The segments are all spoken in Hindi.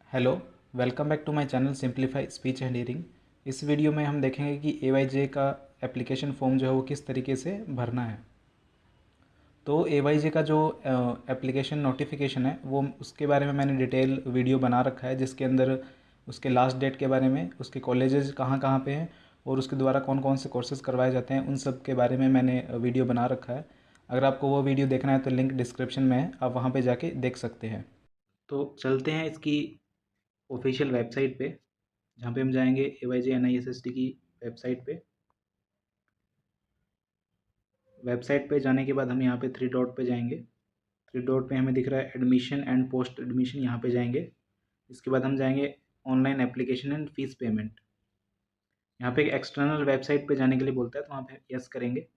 Hello, welcome back to my channel simplify speech and hearing. इस वीडियो में हम देखेंगे कि AYJ का एप्लीकेशन फॉर्म जो है वो किस तरीके से भरना है। तो AYJ का जो एप्लीकेशन नोटिफिकेशन है वो उसके बारे में मैंने डिटेल वीडियो बना रखा है, जिसके अंदर उसके लास्ट डेट के बारे में, उसके कॉलेजेस कहाँ कहाँ पे हैं और उसके द्वारा कौन कौन से कोर्सेज़ करवाए जाते हैं, उन सब के बारे में मैंने वीडियो बना रखा है। अगर आपको वो वीडियो देखना है तो लिंक डिस्क्रिप्शन में है, आप वहाँ पर जाके देख सकते हैं। तो चलते हैं इसकी ऑफिशियल वेबसाइट पे, जहाँ पे हम जाएंगे AYJ NISST की वेबसाइट पे। वेबसाइट पे जाने के बाद हम यहाँ पे थ्री डॉट पे जाएंगे। थ्री डॉट पे हमें दिख रहा है एडमिशन एंड पोस्ट एडमिशन, यहाँ पे जाएंगे। इसके बाद हम जाएंगे online application and fees payment. यहाँ पे एक एक्सटर्नल वेबसाइट पे जाने के लिए बोलता है, तो वहाँ पे यस करेंगे।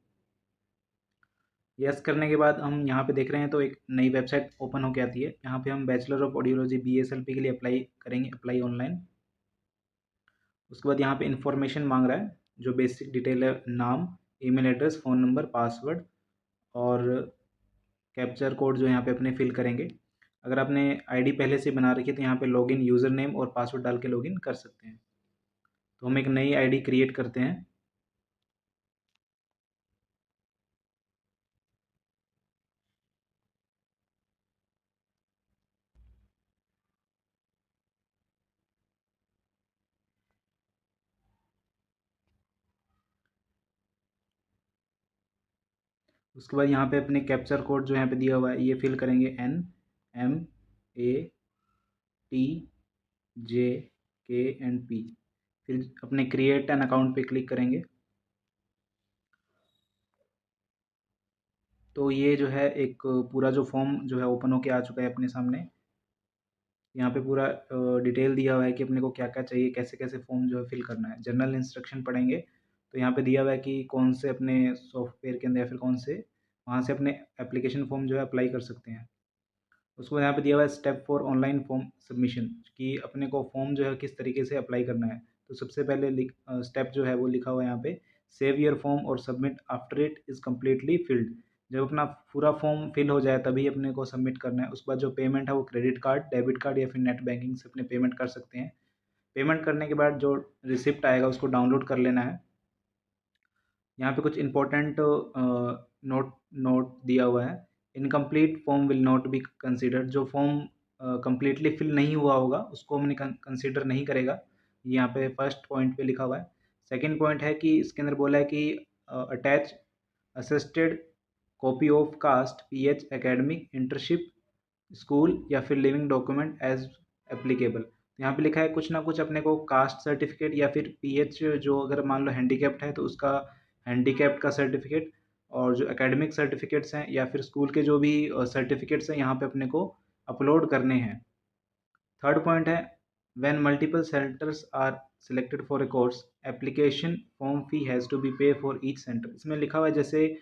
यस करने के बाद हम यहाँ पे देख रहे हैं तो एक नई वेबसाइट ओपन होके आती है। यहाँ पे हम बैचलर ऑफ ऑडियोलॉजी BSLP के लिए अप्लाई करेंगे, अप्लाई ऑनलाइन। उसके बाद यहाँ पे इन्फॉर्मेशन मांग रहा है, जो बेसिक डिटेल है, नाम, email address, phone number, password और कैप्चर कोड जो यहाँ पे अपने फिल करेंगे। अगर आपने आईडी पहले से बना रखी है तो यहाँ पे लॉगिन यूज़र नेम और पासवर्ड डाल के लॉगिन कर सकते हैं। तो हम एक नई आईडी क्रिएट करते हैं। उसके बाद यहाँ पे अपने कैप्चर कोड जो यहाँ पे दिया हुआ है ये फिल करेंगे, NMATJKNP। फिर अपने क्रिएट एन अकाउंट पे क्लिक करेंगे। तो ये जो है एक पूरा जो फॉर्म जो है ओपन होके आ चुका है अपने सामने। यहाँ पे पूरा डिटेल दिया हुआ है कि अपने को क्या क्या चाहिए, कैसे कैसे फॉर्म जो है फिल करना है। जनरल इंस्ट्रक्शन पढ़ेंगे तो यहाँ पे दिया हुआ है कि कौन से अपने सॉफ्टवेयर के अंदर या फिर कौन से वहाँ से अपने एप्लीकेशन फॉर्म जो है अप्लाई कर सकते हैं। उसको यहाँ पे दिया हुआ है step for online form submission, कि अपने को फॉर्म जो है किस तरीके से अप्लाई करना है। तो सबसे पहले स्टेप जो है वो लिखा हुआ है यहाँ पे, सेव योर फॉर्म और submit after it is completely field. जब अपना पूरा फॉर्म फिल हो जाए तभी अपने को सबमिट करना है। उसके बाद जो पेमेंट है वो क्रेडिट कार्ड, डेबिट कार्ड या फिर नेट बैंकिंग से अपने पेमेंट कर सकते हैं। पेमेंट करने के बाद जो रिसिप्ट आएगा उसको डाउनलोड कर लेना है। यहाँ पे कुछ इंपॉर्टेंट नोट नोट दिया हुआ है। Incomplete form will not be considered. जो फॉर्म कम्प्लीटली फिल नहीं हुआ होगा उसको हमने कंसिडर नहीं करेगा। यहाँ पे फर्स्ट पॉइंट पे लिखा हुआ है। सेकंड पॉइंट है कि इसके अंदर बोला है कि attach attested copy of caste, PH, academic, internship, school या फिर लिविंग डॉक्यूमेंट एज एप्लीकेबल। यहाँ पे लिखा है कुछ ना कुछ अपने को कास्ट सर्टिफिकेट या फिर PH, जो अगर मान लो हैंडीकैप्ड है तो उसका हैंडीकैप्ड का सर्टिफिकेट, और जो एकेडमिक सर्टिफिकेट्स हैं या फिर स्कूल के जो भी सर्टिफिकेट्स हैं यहाँ पे अपने को अपलोड करने हैं। थर्ड पॉइंट है, when multiple centres are selected for a course, application form fee has to be pay for each centre. इसमें लिखा हुआ है जैसे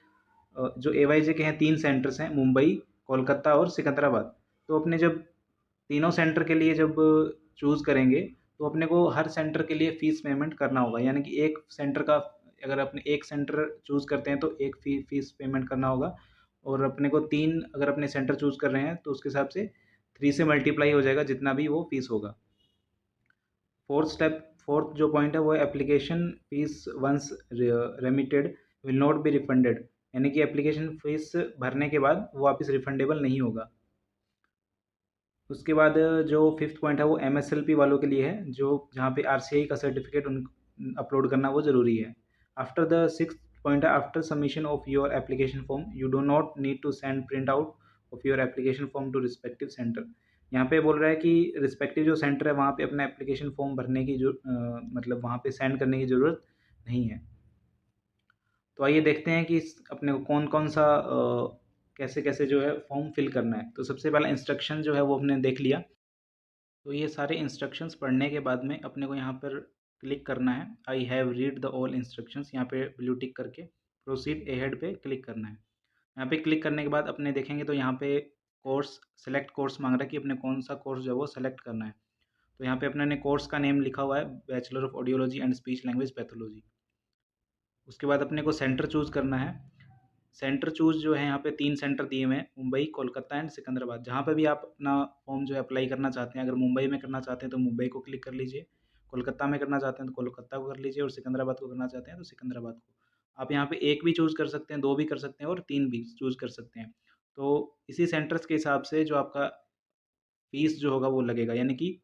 जो AYJ के हैं 3 सेंटर्स हैं, मुंबई, कोलकाता और सिकंदराबाद। तो अपने जब तीनों सेंटर के लिए जब चूज़ करेंगे तो अपने को हर सेंटर के लिए फ़ीस पेमेंट करना होगा। यानी कि एक सेंटर का, अगर अपने एक सेंटर चूज़ करते हैं तो एक फ़ीस पेमेंट करना होगा, और अपने को 3 अगर अपने सेंटर चूज़ कर रहे हैं तो उसके हिसाब से 3 से मल्टीप्लाई हो जाएगा जितना भी वो फ़ीस होगा। फोर्थ जो पॉइंट है वो है, application fees once remitted will not be refunded. यानी कि एप्लीकेशन फ़ीस भरने के बाद वो वापस रिफंडेबल नहीं होगा। उसके बाद जो फिफ्थ पॉइंट है वो MSLP वालों के लिए है, जो जहाँ पे RCI का सर्टिफिकेट उन अपलोड करना वो ज़रूरी है। आफ्टर द सिक्स्थ पॉइंट है, after submission of your application form you do not need to send print out of your application form to respective centre. यहाँ पे बोल रहा है कि रिस्पेक्टिव जो सेंटर है वहाँ पे अपना एप्लीकेशन फॉर्म भरने की जो मतलब वहाँ पे सेंड करने की ज़रूरत नहीं है। तो आइए देखते हैं कि अपने को कौन कौन सा कैसे कैसे जो है फॉर्म फिल करना है। तो सबसे पहला इंस्ट्रक्शन जो है वो हमने देख लिया। तो ये सारे इंस्ट्रक्शंस पढ़ने के बाद में अपने को यहाँ पर क्लिक करना है, I have read the all instructions, यहाँ पे ब्लू टिक करके प्रोसीड अहेड पे क्लिक करना है। यहाँ पे क्लिक करने के बाद अपने देखेंगे तो यहाँ पे कोर्स, सेलेक्ट कोर्स मांग रहा है कि अपने कौन सा कोर्स जो है वो सेलेक्ट करना है। तो यहाँ पे अपने ने कोर्स का नेम लिखा हुआ है, bachelor of audiology and speech language pathology. उसके बाद अपने को सेंटर चूज़ करना है। सेंटर चूज़ जो है यहाँ पे 3 सेंटर दिए हुए हैं, मुंबई, कोलकाता एंड सिकंदराबाद। जहाँ पे भी आप अपना फॉर्म जो है अप्लाई करना चाहते हैं, अगर मुंबई में करना चाहते हैं तो मुंबई को क्लिक कर लीजिए, कोलकाता में करना चाहते हैं तो कोलकाता को कर लीजिए और सिकंदराबाद को करना चाहते हैं तो सिकंदराबाद को। आप यहाँ पे 1 भी चूज़ कर सकते हैं, 2 भी कर सकते हैं और 3 भी चूज़ कर सकते हैं। तो इसी सेंटर्स के हिसाब से जो आपका फ़ीस जो होगा वो लगेगा, यानी कि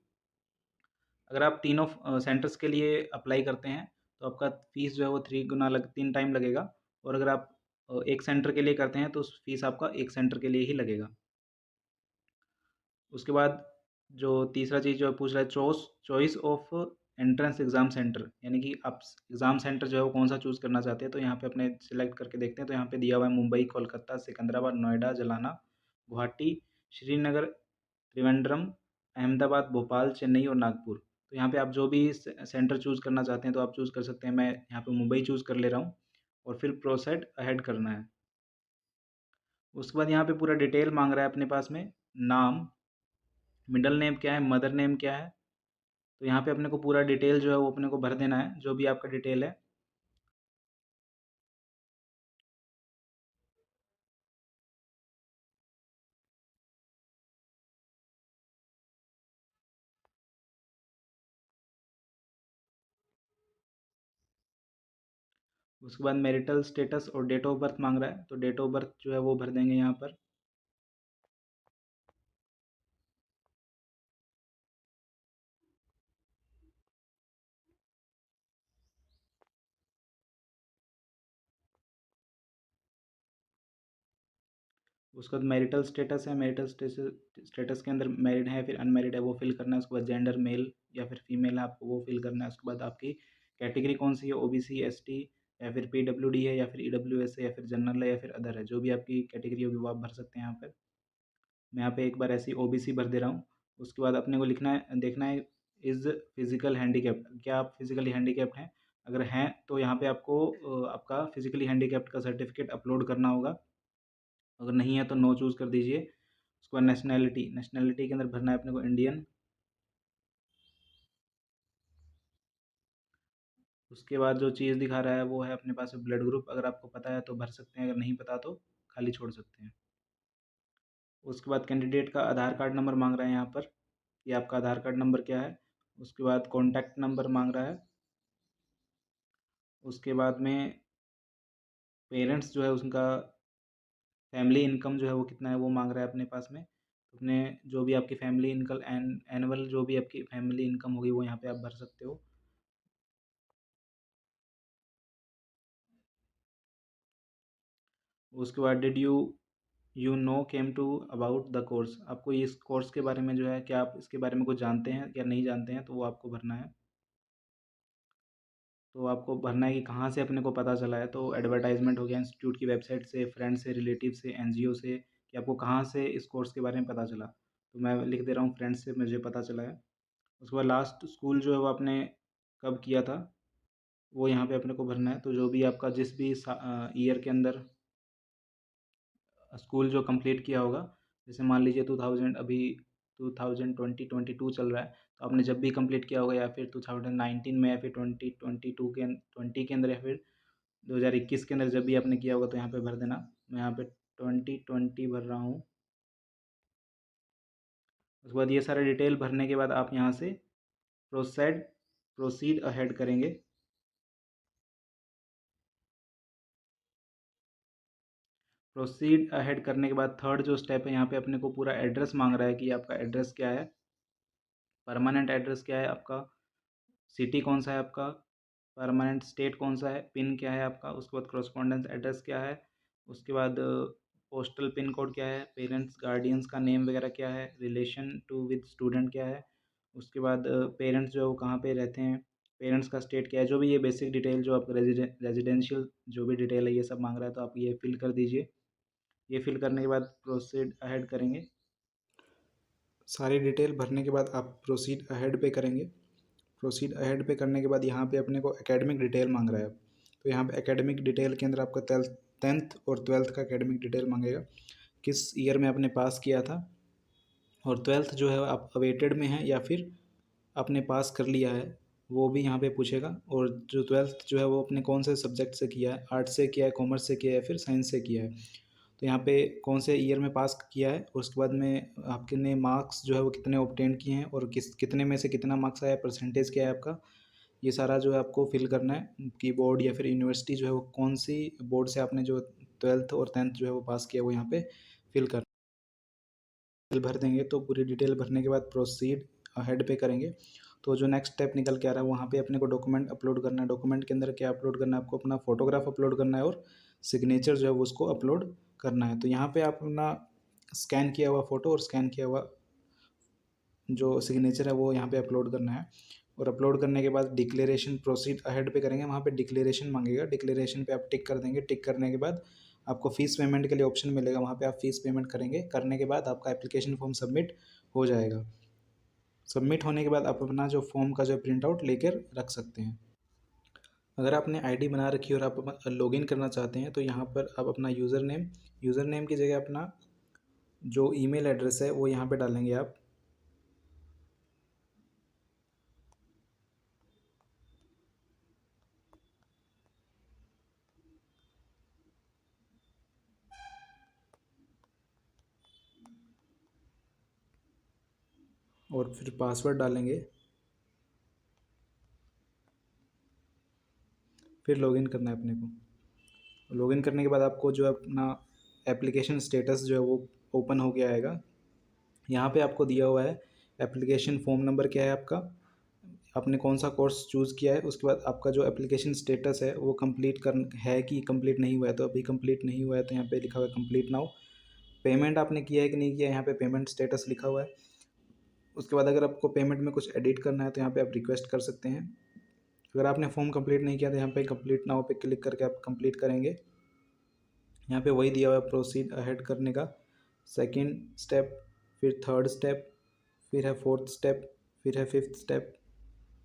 अगर आप तीनों सेंटर्स के लिए अप्लाई करते हैं, तो आपका फ़ीस जो है वो 3 टाइम लगेगा और अगर आप एक सेंटर के लिए करते हैं, तो उस फ़ीस आपका एक सेंटर के लिए ही लगेगा। उसके बाद जो तीसरा चीज़ जो पूछ रहा है choice of entrance exam centre, यानी कि आप एग्ज़ाम सेंटर जो है वो कौन-सा चूज़ करना चाहते हैं, तो यहाँ पे अपने सेलेक्ट करके देखते हैं, तो यहाँ पे दिया हुआ है मुंबई, कोलकाता, सिकंदराबाद, नोएडा, जालना, गुवाहाटी, श्रीनगर, त्रिवेंद्रम, अहमदाबाद, भोपाल, चेन्नई और नागपुर। तो यहाँ पे आप जो भी सेंटर चूज़ करना चाहते हैं तो आप चूज़ कर सकते हैं। मैं यहाँ पे मुंबई चूज़ कर ले रहा हूँ और फिर प्रोसीड अहेड करना है। उसके बाद यहाँ पे पूरा डिटेल मांग रहा है अपने पास में, नाम, मिडल नेम क्या है, मदर नेम क्या है। तो यहाँ पे अपने को पूरा डिटेल जो है वो अपने को भर देना है, जो भी आपका डिटेल है। उसके बाद मैरिटल स्टेटस और डेट ऑफ बर्थ मांग रहा है, तो डेट ऑफ बर्थ जो है वो भर देंगे यहाँ पर। उसके बाद मैरिटल स्टेटस है, मैरिटल स्टेटस के अंदर मैरिड है फिर अनमैरिड है वो फिल करना है। उसके बाद जेंडर मेल या फिर फीमेल है आपको वो फिल करना है। उसके बाद आपकी कैटेगरी कौन सी है, ओबीसी, एसटी या फिर पीडब्ल्यूडी है या फिर ईडब्ल्यूएस है या फिर जनरल है या फिर अदर है। जो भी आपकी कैटेगरी होगी वो आप भर सकते हैं यहाँ पर। मैं यहाँ पे एक बार ऐसी ओबीसी भर दे रहा हूँ। उसके बाद अपने को लिखना है, देखना है इज़ फिजिकल हैंडीकैप्ड, क्या आप फिजिकली हैंडीकैप्ड हैं। अगर हैं तो यहाँ पे आपको आपका फिजिकली हैंडीकैप्ड का सर्टिफिकेट अपलोड करना होगा। अगर नहीं है तो नो चूज़ कर दीजिए। उसके बाद नेशनैलिटी, नेशनैलिटी के अंदर भरना है अपने को इंडियन। उसके बाद जो चीज़ दिखा रहा है वो है अपने पास ब्लड ग्रुप, अगर आपको पता है तो भर सकते हैं, अगर नहीं पता तो खाली छोड़ सकते हैं। उसके बाद कैंडिडेट का आधार कार्ड नंबर मांग रहा है यहाँ पर, कि आपका आधार कार्ड नंबर क्या है। उसके बाद कॉन्टैक्ट नंबर मांग रहा है। उसके बाद में पेरेंट्स जो है उनका फैमिली इनकम जो है वो कितना है वो मांग रहा है अपने पास में। अपने जो भी आपकी फैमिली इनकम एनुअल जो भी आपकी फैमिली इनकम होगी वो यहाँ पे आप भर सकते हो। उसके बाद did you know came to about the course, आपको इस कोर्स के बारे में जो है क्या आप इसके बारे में कुछ जानते हैं या नहीं जानते हैं, तो वो आपको भरना है। तो आपको भरना है कि कहाँ से अपने को पता चला है, तो एडवर्टाइजमेंट हो गया, इंस्टीट्यूट की वेबसाइट से, फ्रेंड से, रिलेटिव से, एनजीओ से, कि आपको कहाँ से इस कोर्स के बारे में पता चला। तो मैं लिख दे रहा हूँ फ्रेंड से मुझे पता चला है। उसके बाद लास्ट स्कूल जो है वो आपने कब किया था वो यहाँ पे अपने को भरना है। तो जो भी आपका जिस भी ईयर के अंदर स्कूल जो कंप्लीट किया होगा, जैसे मान लीजिए 2000 अभी 2022 चल रहा है, तो आपने जब भी कंप्लीट किया होगा या फिर 2019 में या फिर 20 के अंदर या फिर 2021 के अंदर जब भी आपने किया होगा तो यहाँ पे भर देना। मैं यहाँ पे 2020 भर रहा हूँ। उसके बाद ये सारा डिटेल भरने के बाद आप यहाँ से प्रोसेड प्रोसीड अहेड करेंगे। प्रोसीड अहेड करने के बाद थर्ड जो स्टेप है यहाँ पे अपने को पूरा एड्रेस मांग रहा है कि आपका एड्रेस क्या है, परमानेंट एड्रेस क्या है आपका, सिटी कौन सा है आपका, परमानेंट स्टेट कौन सा है, पिन क्या है आपका, उसके बाद कॉरस्पॉन्डेंस एड्रेस क्या है, उसके बाद पोस्टल पिन कोड क्या है, पेरेंट्स गार्डियंस का नेम वगैरह क्या है, रिलेशन टू विद स्टूडेंट क्या है, उसके बाद पेरेंट्स जो है वो कहाँ पे रहते हैं, पेरेंट्स का स्टेट क्या है, जो भी ये बेसिक डिटेल जो आपका रेजिडेंशियल जो भी डिटेल है ये सब मांग रहा है, तो आप ये फिल कर दीजिए। ये फिल करने के बाद प्रोसीड अहेड करेंगे। सारी डिटेल भरने के बाद आप प्रोसीड अहेड पे करेंगे। प्रोसीड अहेड पे करने के बाद यहाँ पे अपने को एकेडमिक डिटेल मांग रहा है। तो यहाँ पे एकेडमिक डिटेल के अंदर आपका 10th और 12th का एकेडमिक डिटेल मांगेगा, किस ईयर में आपने पास किया था, और 12th जो है आप अवेटेड में है या फिर आपने पास कर लिया है वो भी यहाँ पे पूछेगा। और जो 12th जो है वो अपने कौन से सब्जेक्ट से किया है, आर्ट्स से किया है, कॉमर्स से किया है, फिर साइंस से किया है। तो यहाँ पे कौन से ईयर में पास किया है, और उसके बाद में आपके ने मार्क्स जो है वो कितने ऑब्टेन किए हैं, और कितने में से कितना मार्क्स आया, परसेंटेज क्या है आपका, ये सारा जो है आपको फिल करना है कि बोर्ड या फिर यूनिवर्सिटी जो है वो कौन सी बोर्ड से आपने जो 12th और 10th जो है वो पास किया, वो यहाँ पे फिल कर भर देंगे। तो पूरी डिटेल भरने के बाद प्रोसीड हेड पे करेंगे। तो जो नेक्स्ट स्टेप निकल के आ रहा है, वहाँ पे अपने को डॉक्यूमेंट अपलोड करना है। डॉक्यूमेंट के अंदर क्या अपलोड करना है, आपको अपना फोटोग्राफ अपलोड करना है और सिग्नेचर जो है वो उसको अपलोड करना है। तो यहाँ पे आप अपना स्कैन किया हुआ फ़ोटो और स्कैन किया हुआ जो सिग्नेचर है वो यहाँ पे अपलोड करना है। और अपलोड करने के बाद डिक्लेरेशन प्रोसीड अहेड पे करेंगे। वहाँ पे डिक्लेरेशन मांगेगा, डिक्लेरेशन पे आप टिक कर देंगे। टिक करने के बाद आपको फ़ीस पेमेंट के लिए ऑप्शन मिलेगा, वहाँ पे आप फ़ीस पेमेंट करेंगे। करने के बाद आपका एप्लीकेशन फॉर्म सबमिट हो जाएगा। सबमिट होने के बाद आप अपना जो फॉर्म का जो प्रिंट आउट लेकर रख सकते हैं। अगर आपने आईडी बना रखी है और आप लॉगिन करना चाहते हैं, तो यहाँ पर आप अपना यूज़र नेम की जगह अपना जो ईमेल एड्रेस है वो यहाँ पे डालेंगे आप। और फिर पासवर्ड डालेंगे। फिर लॉगिन करना है अपने को। लॉगिन करने के बाद आपको जो है अपना एप्लीकेशन स्टेटस जो है वो ओपन हो गया आएगा। यहाँ पे आपको दिया हुआ है एप्लीकेशन फॉर्म नंबर क्या है आपका, आपने कौन सा कोर्स चूज़ किया है, उसके बाद आपका जो एप्लीकेशन स्टेटस है वो कंप्लीट कर है कि कंप्लीट नहीं हुआ है। तो अभी कंप्लीट नहीं हुआ है, तो यहाँ पे लिखा हुआ है कंप्लीट नाउ। पेमेंट आपने किया है कि नहीं किया है, यहाँ पे पेमेंट स्टेटस लिखा हुआ है। उसके बाद अगर आपको पेमेंट में कुछ एडिट करना है, तो यहाँ पे आप रिक्वेस्ट कर सकते हैं। अगर आपने फॉर्म कंप्लीट नहीं किया तो यहाँ पे कंप्लीट नाउ पे क्लिक करके आप कंप्लीट करेंगे। यहाँ पे वही दिया हुआ है प्रोसीड अहेड करने का, सेकंड स्टेप, फिर थर्ड स्टेप, फिर है फोर्थ स्टेप, फिर है फिफ्थ स्टेप,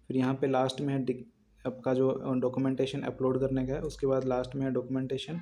फिर यहाँ पे लास्ट में है आपका जो डॉक्यूमेंटेशन अपलोड करने का है। उसके बाद लास्ट में है डॉक्यूमेंटेशन